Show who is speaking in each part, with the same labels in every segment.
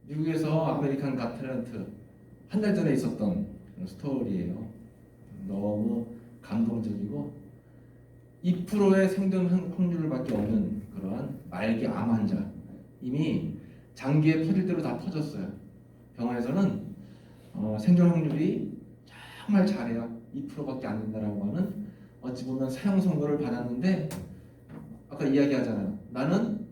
Speaker 1: 미국에서 아메리칸 갓 탤런트 한 달 전에 있었던 스토리예요. 너무 감동적이고 2%의 생존 확률밖에 없는 그러한 말기 암 환자, 이미 장기에 퍼질 대로 다 퍼졌어요. 병원에서는 생존 확률이 정말 잘해야 2%밖에 안 된다라고 하는, 어찌 보면 사형 선고를 받았는데, 아까 이야기하잖아요. 나는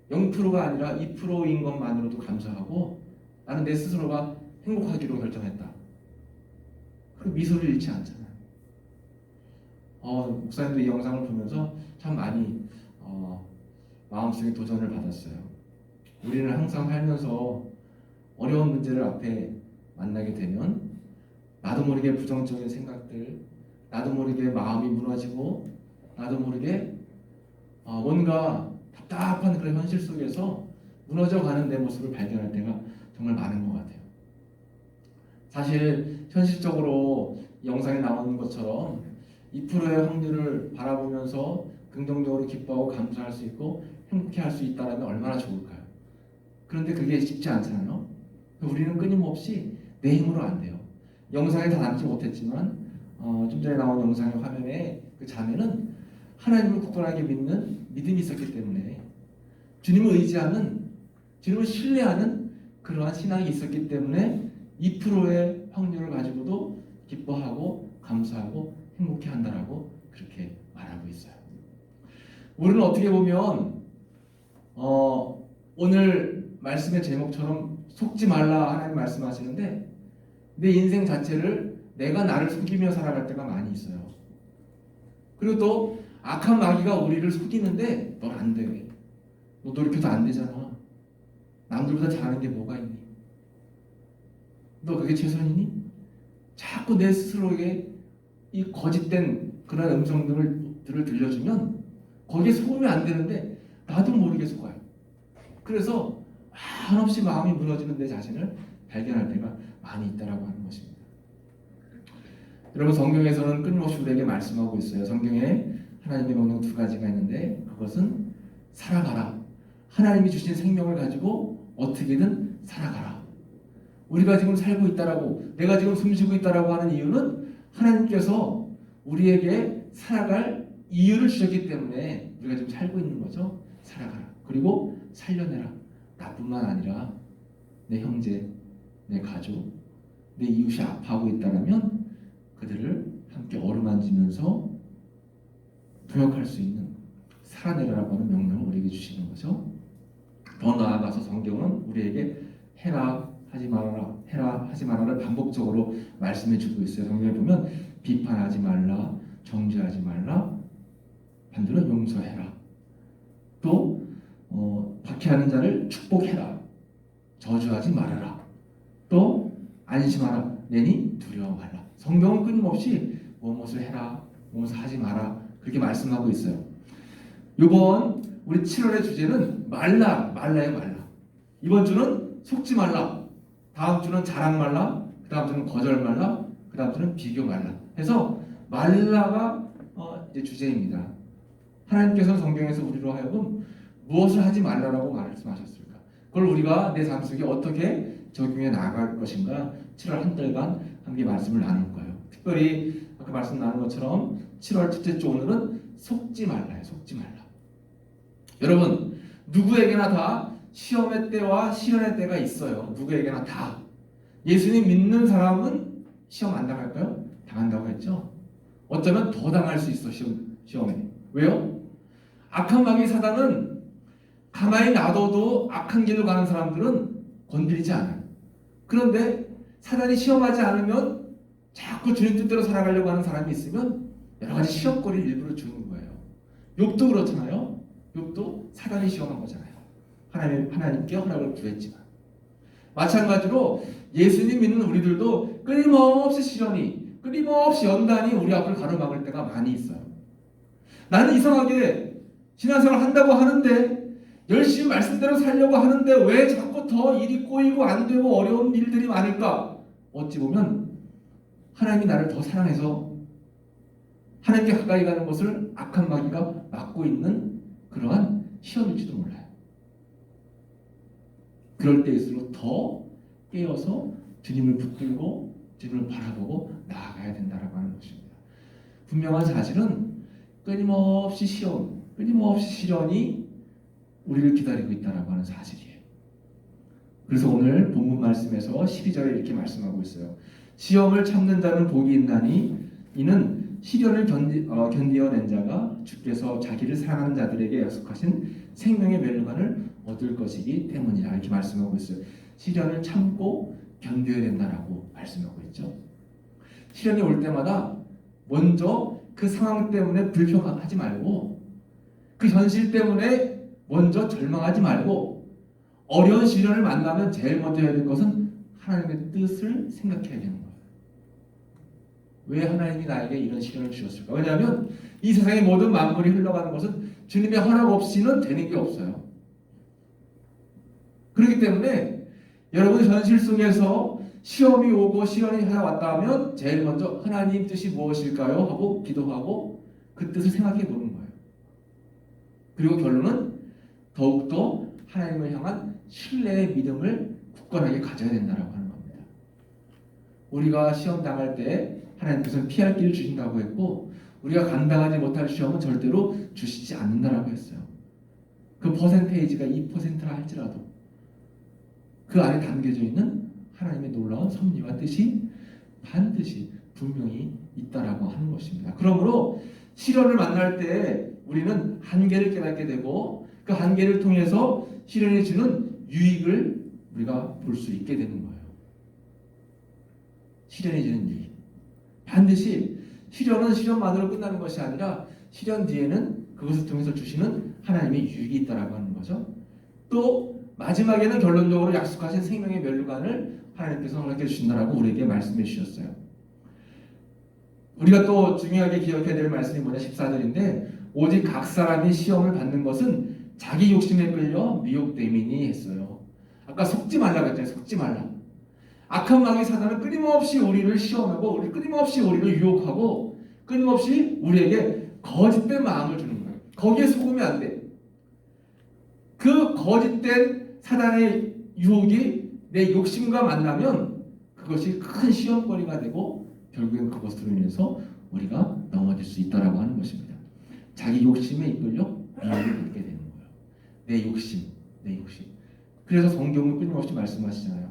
Speaker 1: 0%가 아니라 2%인 것만으로도 감사하고 나는 내 스스로가 행복하기로 결정했다. 그 미소를 잃지 않잖아요. 목사님도 이 영상을 보면서 참 많이 마음속에 도전을 받았어요. 우리는 항상 살면서 어려운 문제를 앞에 만나게 되면 나도 모르게 부정적인 생각들, 나도 모르게 마음이 무너지고, 나도 모르게 뭔가 답답한 그런 현실 속에서 무너져가는 내 모습을 발견할 때가 정말 많은 것 같아요. 사실 현실적으로 영상에 나오는 것처럼 2%의 확률을 바라보면서 긍정적으로 기뻐하고 감사할 수 있고 행복해할 수 있다면 얼마나 좋을까요? 그런데 그게 쉽지 않잖아요. 우리는 끊임없이 내 힘으로 안 돼요. 영상에 다 담지 못했지만 좀 전에 나온 영상의 화면에 그 자매는 하나님을 굳건하게 믿는 믿음이 있었기 때문에, 주님을 의지하는, 주님을 신뢰하는 그러한 신앙이 있었기 때문에 2%의 확률을 가지고도 기뻐하고 감사하고 행복해한다라고 그렇게 말하고 있어요. 우리는 어떻게 보면 오늘 말씀의 제목처럼 속지 말라 하나님 말씀하시는데, 내 인생 자체를 내가 나를 속이며 살아갈 때가 많이 있어요. 그리고 또 악한 마귀가 우리를 속이는데 넌 안 돼. 너 노력해도 안 되잖아. 남들보다 잘하는 게 뭐가 있니? 너 그게 최선이니? 자꾸 내 스스로에게 이 거짓된 그런 음성들을 들려주면 거기에 속으면 안 되는데 나도 모르게 속아요. 그래서 한없이 마음이 무너지는 내 자신을 발견할 때가 많이 있다라고 하는 것입니다. 여러분, 성경에서는 끊임없이 우리에게 말씀하고 있어요. 성경에 하나님의 명령 두 가지가 있는데, 그것은 살아가라. 하나님이 주신 생명을 가지고 어떻게든 살아가라. 우리가 지금 살고 있다라고, 내가 지금 숨쉬고 있다라고 하는 이유는 하나님께서 우리에게 살아갈 이유를 주셨기 때문에 우리가 지금 살고 있는 거죠. 살아가라. 그리고 살려내라. 나뿐만 아니라 내 형제, 내 가족, 내 이웃이 아파하고 있다면 그들을 함께 어루만지면서 동역할 수 있는, 살아내라라고 하는 명령을 우리에게 주시는 거죠. 더 나아가서 성경은 우리에게 해라 하지 말아라, 해라 하지 말아라를 반복적으로 말씀해 주고 있어요. 성경에 보면 비판하지 말라, 정죄하지 말라, 반대로 용서해라, 또 박해하는 자를 축복해라, 저주하지 말아라, 또 안심하라, 내니 두려워 말라. 성경은 끊임없이 무엇을 해라, 무엇을 하지 마라 그렇게 말씀하고 있어요. 이번 우리 7월의 주제는 말라예요. 말라. 이번 주는 속지 말라, 다음 주는 자랑 말라, 그 다음 주는 거절 말라, 그 다음 주는 비교 말라 해서 말라가 이제 주제입니다. 하나님께서는 성경에서 우리로 하여금 무엇을 하지 말라라고 말씀하셨을까? 그걸 우리가 내 삶 속에 어떻게 적용해 나갈 것인가 7월 한 달간 함께 말씀을 나눌 거예요. 특별히 아까 말씀 나눈 것처럼 7월 첫째 주 오늘은 속지 말라예요. 속지 말라. 여러분, 누구에게나 다 시험의 때와 시련의 때가 있어요. 누구에게나 다. 예수님 믿는 사람은 시험 안 당할까요? 당한다고 했죠. 어쩌면 더 당할 수 있어. 시험에. 왜요? 악한 마귀 사단은 가만히 놔둬도 악한 길로 가는 사람들은 건드리지 않아요. 그런데 사단이 시험하지 않으면 자꾸 주님 뜻대로 살아가려고 하는 사람이 있으면 여러 가지 시험거리를 일부러 주는 거예요. 욥도 그렇잖아요. 욥도 사단이 시험한 거잖아요. 하나님께 허락을 구했지만. 마찬가지로 예수님 믿는 우리들도 끊임없이 시련이, 끊임없이 연단이 우리 앞을 가로막을 때가 많이 있어요. 나는 이상하게 신앙생활 한다고 하는데, 열심히 말씀대로 살려고 하는데 왜 자꾸 더 일이 꼬이고 안 되고 어려운 일들이 많을까? 어찌 보면 하나님이 나를 더 사랑해서 하나님께 가까이 가는 것을 악한 마귀가 막고 있는 그러한 시험일지도 몰라요. 그럴 때일수록 더 깨어서 주님을 붙들고 주님을 바라보고 나아가야 된다라고 하는 것입니다. 분명한 사실은 끊임없이 시험, 끊임없이 시련이 우리를 기다리고 있다라고 하는 사실이에요. 그래서 오늘 본문 말씀에서 12절에 이렇게 말씀하고 있어요. 시험을 참는 자는 복이 있나니 이는 시련을 견디어낸 자가 주께서 자기를 사랑하는 자들에게 약속하신 생명의 멸류관을 얻을 것이기 때문이라 이렇게 말씀하고 있어요. 시련을 참고 견뎌야 된다라고 말씀하고 있죠. 시련이 올 때마다 먼저 그 상황 때문에 불평하지 말고 그 현실 때문에 먼저 절망하지 말고 어려운 시련을 만나면 제일 먼저 해야 될 것은 하나님의 뜻을 생각해야 되는 거예요. 왜 하나님이 나에게 이런 시련을 주셨을까? 왜냐하면 이 세상의 모든 만물이 흘러가는 것은 주님의 허락 없이는 되는 게 없어요. 그렇기 때문에 여러분 현실 속에서 시험이 오고 시련이 하나 왔다 하면 제일 먼저 하나님 뜻이 무엇일까요? 하고 기도하고 그 뜻을 생각해 보는 거예요. 그리고 결론은 더욱더 하나님을 향한 신뢰의 믿음을 굳건하게 가져야 된다고 하는 겁니다. 우리가 시험 당할 때 하나님께서는 피할 길을 주신다고 했고 우리가 감당하지 못할 시험은 절대로 주시지 않는다라고 했어요. 그 퍼센테이지가 2%라 할지라도 그 안에 담겨져 있는 하나님의 놀라운 섭리와 뜻이 반드시 분명히 있다라고 하는 것입니다. 그러므로 시련을 만날 때 우리는 한계를 깨닫게 되고 그 한계를 통해서 시련이 주는 유익을 우리가 볼 수 있게 되는 거예요. 시련이 주는 유익. 반드시 시련은 시련만으로 끝나는 것이 아니라 시련 뒤에는 그것을 통해서 주시는 하나님의 유익이 있다라고 하는 거죠. 또 마지막에는 결론적으로 약속하신 생명의 멸류관을 하나님께서 허락해 주신다라고 우리에게 말씀해 주셨어요. 우리가 또 중요하게 기억해야 될 말씀이 뭐냐 14절인데 오직 각 사람이 시험을 받는 것은 자기 욕심에 끌려 미혹됨이니 했어요. 아까 속지 말라고 했잖아요. 속지 말라. 악한 마귀 사단은 끊임없이 우리를 시험하고 끊임없이 우리를 유혹하고 끊임없이 우리에게 거짓된 마음을 주는 거예요. 거기에 속으면 안 돼. 그 거짓된 사단의 유혹이 내 욕심과 만나면 그것이 큰 시험거리가 되고 결국엔 그것으로 인해서 우리가 넘어질 수 있다라고 하는 것입니다. 자기 욕심에 이끌려 미혹을 받게 되는 거예요. 내 욕심. 그래서 성경은 끊임없이 말씀하시잖아요.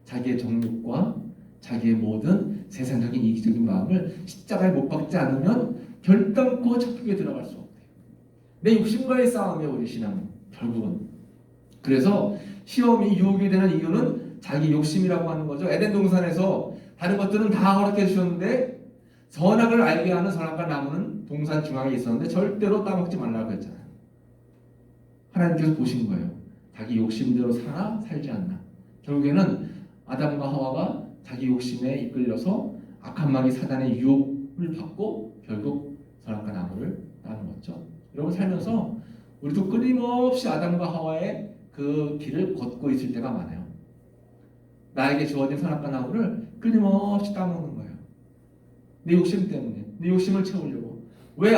Speaker 1: 자기의 정욕과 자기의 모든 세상적인 이기적인 마음을 십자가에 못 박지 않으면 결단코 천국에 들어갈 수 없대요. 내 욕심과의 싸움이에요. 우리 신앙은 결국은. 그래서 시험이 유혹이 되는 이유는 자기 욕심이라고 하는 거죠. 에덴 동산에서 다른 것들은 다 허락해 주셨는데 선악을 알게 하는 선악과 나무는 동산 중앙에 있었는데 절대로 따먹지 말라고 했잖아요. 하나님께서 보신 거예요. 자기 욕심대로 사나 살지 않나. 결국에는 아담과 하와가 자기 욕심에 이끌려서 악한 마귀 사단의 유혹을 받고 결국 선악과 나무를 따먹었죠. 여러분 살면서 우리도 끊임없이 아담과 하와의 그 길을 걷고 있을 때가 많아요. 나에게 주어진 선악과 나무를 끊임없이 따먹는 거예요. 내 욕심 때문에, 내 욕심을 채우려고. 왜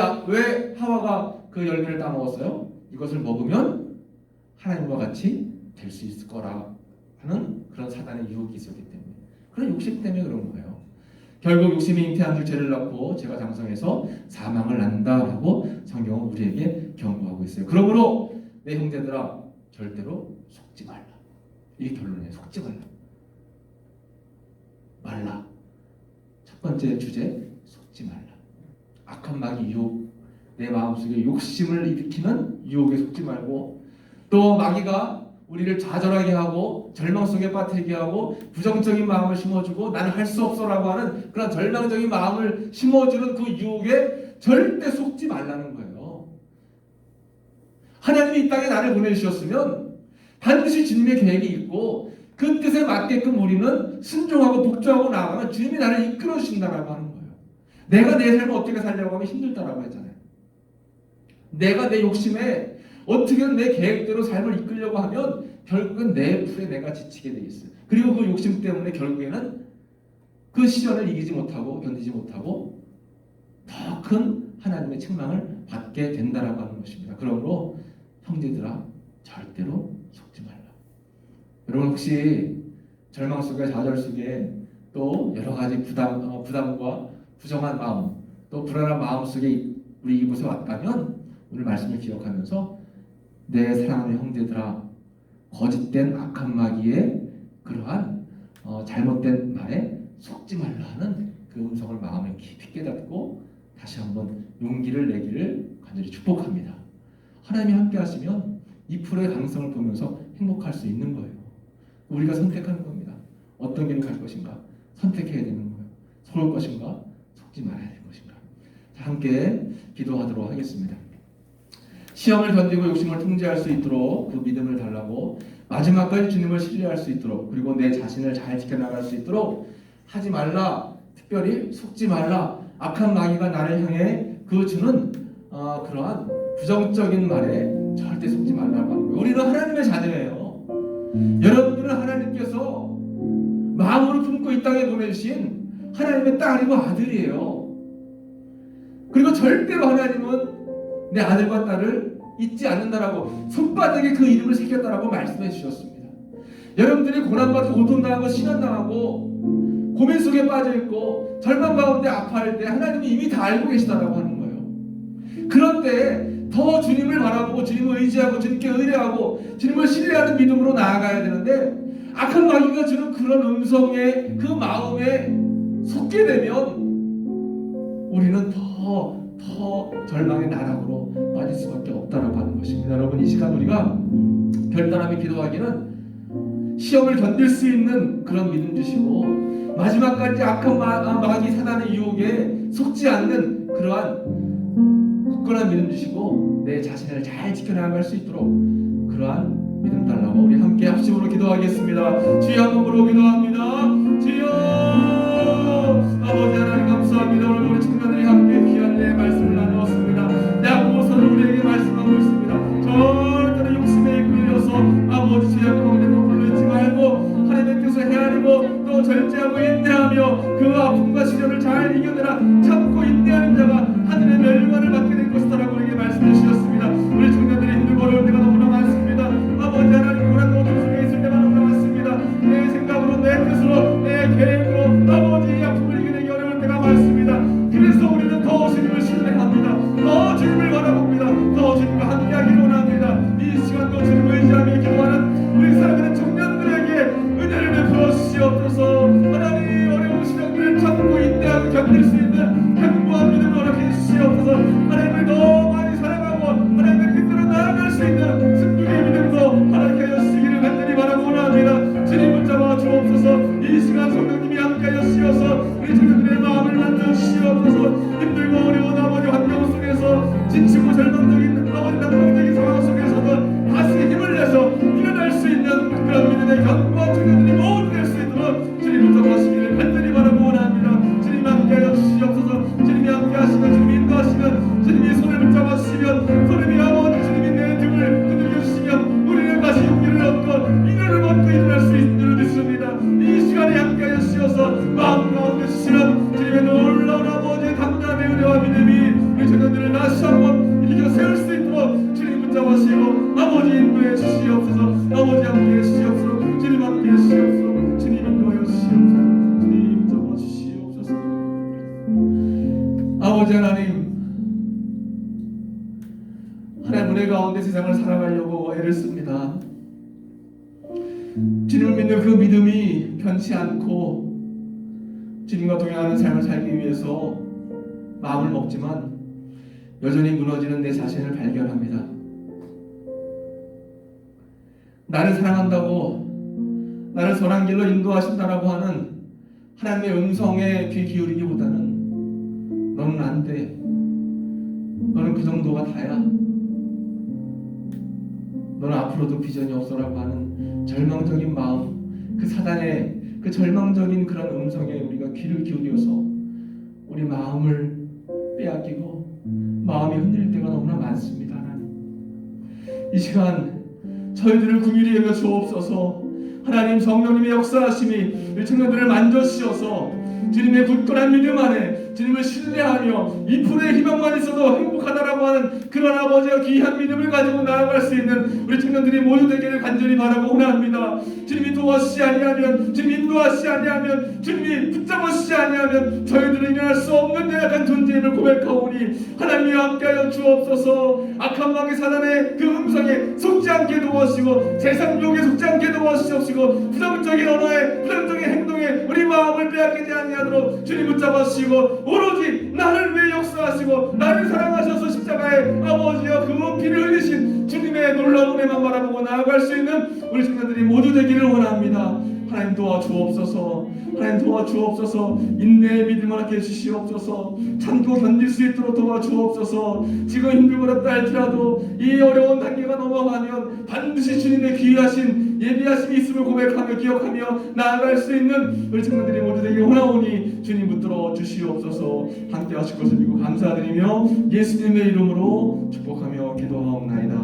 Speaker 1: 하와가 그 열매를 따먹었어요? 이것을 먹으면 하나님과 같이 될 수 있을 거라 하는 그런 사단의 유혹이 있었기 때문에, 그런 욕심 때문에 그런 거예요. 결국 욕심이 잉태한 줄 죄를 낳고 죄가 장성해서 사망을 낳는다라고 성경은 우리에게 경고하고 있어요. 그러므로 내 형제들아 절대로 속지 말라. 이게 결론이에요. 속지 말라. 첫 번째 주제, 속지 말라. 악한 마귀 유혹, 내 마음속에 욕심을 일으키는 유혹에 속지 말고, 또 마귀가 우리를 좌절하게 하고 절망 속에 빠뜨리게 하고 부정적인 마음을 심어주고 나는 할 수 없어라고 하는 그런 절망적인 마음을 심어주는 그 유혹에 절대 속지 말라는 거예요. 하나님이 이 땅에 나를 보내주셨으면 반드시 주님의 계획이 있고 그 뜻에 맞게끔 우리는 순종하고 복종하고 나아가면 주님이 나를 이끌어 주신다라고 하는 거예요. 내가 내 삶을 어떻게 살려고 하면 힘들다라고 했잖아요. 내가 내 욕심에 어떻게든 내 계획대로 삶을 이끌려고 하면 결국은 내 풀에 내가 지치게 돼 있어요. 그리고 그 욕심 때문에 결국에는 그 시련을 이기지 못하고 견디지 못하고 더 큰 하나님의 책망을 받게 된다라고 하는 것입니다. 그러므로 형제들아 절대로 속지 말라. 여러분 혹시 절망 속에 좌절 속에 또 여러 가지 부담과 부정한 마음 또 불안한 마음 속에 우리 이곳에 왔다면 오늘 말씀을 기억하면서 내 사랑하는 형제들아 거짓된 악한 마귀의 그러한 잘못된 말에 속지 말라 하는 그 음성을 마음에 깊이 깨닫고 다시 한번 용기를 내기를 간절히 축복합니다. 하나님이 함께 하시면 이 프로의 가능성을 보면서 행복할 수 있는 거예요. 우리가 선택하는 겁니다. 어떤 길을 갈 것인가 선택해야 되는 거예요. 속을 것인가 속지 말아야 될 것인가. 자, 함께 기도하도록 하겠습니다. 시험을 견디고 욕심을 통제할 수 있도록 그 믿음을 달라고 마지막까지 주님을 신뢰할 수 있도록 그리고 내 자신을 잘 지켜나갈 수 있도록 하지 말라 특별히 속지 말라 악한 마귀가 나를 향해 그 주는 그러한 부정적인 말에 절대 속지 말라고 하는 거예요. 우리는 하나님의 자녀예요. 여러분들은 하나님께서 마음으로 품고 이 땅에 보내주신 하나님의 딸이고 아들이에요. 그리고 절대로 하나님은 내 아들과 딸을 잊지 않는다라고 손바닥에 그 이름을 새겼다라고 말씀해 주셨습니다. 여러분들이 고난받고 고통당하고 시련당하고 고민 속에 빠져있고 절망 가운데 아파할 때 하나님이 이미 다 알고 계시다라고 하는 거예요. 그럴 때 더 주님을 바라보고 주님을 의지하고 주님께 의뢰하고 주님을 신뢰하는 믿음으로 나아가야 되는데 악한 마귀가 주는 그런 음성에 그 마음에 속게 되면 우리는 더 절망의 나락으로 빠질 수밖에 없다라고 하는 것입니다. 여러분 이 시간 우리가 결단하며 기도하기는 시험을 견딜 수 있는 그런 믿음 주시고 마지막까지 악한 마귀 사단의 유혹에 속지 않는 그러한 굳건한 믿음 주시고 내 자신을 잘 지켜나갈 수 있도록 그러한 믿음 달라고 우리 함께 합심으로 기도하겠습니다. 주여 한 번으로 기도합니다. 주여 아버지 하나님 감사합니다. 오늘 우리 청년들이 함께 귀한 내 말씀을 나누었습니다. 야고보서는 우리에게 말씀하고 있습니다. 절대로 욕심에 이끌려서 아버지 주의 가운데 눈물을 잊지 말고 하나님의 뜻을 헤아리고 또 절제하고 인내하며 그 아픔과 시련을 잘 이겨내라 참고 인내하는 자가 하늘의 멸관을 받게 될 것이다라고 우리에게 말씀해 주셨습니다. 우리 청년들이 힘들고 어려울 때가 너무나 많습니다. 아버지 하나님 고난 어둠 속에 있을 때가 너무나 많습니다. 내 생각으로 내 뜻으로 내 계획으로 아버지 아픔을 이겨내기 어려울 때가 많습니다. 그래서 우리는 더 주님을 신뢰합니다. 더 주님을 바라봅니다. 더 주님과 함께하기를 원합니다. 이 시간도 주님을 의지하며 기도하는 우리 사랑하는 청년들에게 은혜를 베풀어 주시옵소서. 하나님 어려운 시련들을 참고 인내하고 견딜 수 있는 견고한 믿음을 허락해 주시옵소서. 하나님을 더 많이 사랑하고 하나님의 뜻대로 나아갈 수 있는 승리의 믿음도 허락해 주시기를 간절히 바라고 원합니다. 주님 붙잡아 주옵소서. 이 시간 성령님이 함께하여 주시어서 우리 청년들의 마음을 만져주시옵소서. 힘들고 어려운 아버지 환경 속에서 지치고 절망적인 아버지 낙망적인 상황 속에서도 다시 힘을 내서 일어날 수 있는 그런 믿음의 견고한 청년들이 모두 될 수 있도록 주님 붙잡아주시기를 간절히 바라고 원합니다. 주님 함께하여 주시옵소서. 주님이 함께하시면 주님이 인도하시면 주님이 손을 붙잡아주시면 주님이 아버지 주님이 내 등을 두들겨 주시면 우리는 다시 용기를 얻고 인연을 얻고 일어날 수 있는 줄 믿습니다. 이 시간에 함께하여 주시어서 마음 가운데 주시는 주님의 놀라운 아버지의 담담의 은혜와 믿음이 우리 청년들을 다시 한번 일으켜 세울 수 있도록 주님 붙잡으시고 아버지 인도해 주시옵소서. 아버지 함께해 주시옵소서. 주님 함께해 주시옵소서. 주님 인도하여 주시옵소서. 주님 붙잡아 주시옵소서. 아버지 하나님 은혜 가운데 세상을 살아가려고 애를 씁니다. 주님을 믿는 그 믿음이 변치 않고 주님과 동행하는 삶을 살기 위해서 마음을 먹지만 여전히 무너지는 내 자신을 발견합니다. 나를 사랑한다고 나를 선한 길로 인도하신다라고 하는 하나님의 음성에 귀 기울이기보다는 너는 안 돼. 너는 그 정도가 다야. 너는 앞으로도 비전이 없어라고 하는 절망적인 마음, 그 사단의 그 절망적인 그런 음성에 우리가 귀를 기울여서 우리 마음을 빼앗기고 마음이 흔들릴 때가 너무나 많습니다. 하나님 이 시간 저희들을 긍휼히 여겨 주옵소서. 하나님 성령님의 역사하심이 우리 청년들을 만져주셔서 주님의 굳건한 믿음 안에 주님을 신뢰하며 2%의 희망만 있어도 행복하다라고 하는 그런 아버지와 귀한 믿음을 가지고 나아갈 수 있는 우리 청년들이 모두 되기를 간절히 바라고 원합니다. 주님이 도와주시지 아니하면, 주님이 인도하시지 아니하면, 주님이 붙잡으시지 아니하면 저희들은 일어날 수 없는 연약한 존재임을 고백하오니 하나님이 함께하여 주옵소서. 악한 마귀 사단의 그 음성에 속지 않게 도와주시고 세상 욕에 속지 않게 도와주시옵시고 부정적인 언어에 부정적인 행동에 우리 마음을 빼앗기지 아니하도록 주님 붙잡아주시고 오로지 나를 위해 역사하시고 나를 사랑하셔서 십자가에 아버지여 그 피를 흘리신 주님의 놀라운 은혜만 바라보고 나아갈 수 있는 우리 청년들이 모두 되기를 원합니다. 하나님 도와주옵소서. 하나님 도와주옵소서. 인내의 믿음을 갖게 해주시옵소서. 참고 견딜 수 있도록 도와주옵소서. 지금 힘들고 어렵다 할지라도 이 어려운 단계가 넘어가면 반드시 주님의 귀하신 예비하심이 있음을 고백하며 기억하며 나아갈 수 있는 우리 청년들이 모두 되길 원하오니 주님 붙들어 주시옵소서. 함께 하실 것을 믿고 감사드리며 예수님의 이름으로 축복하며 기도하옵나이다.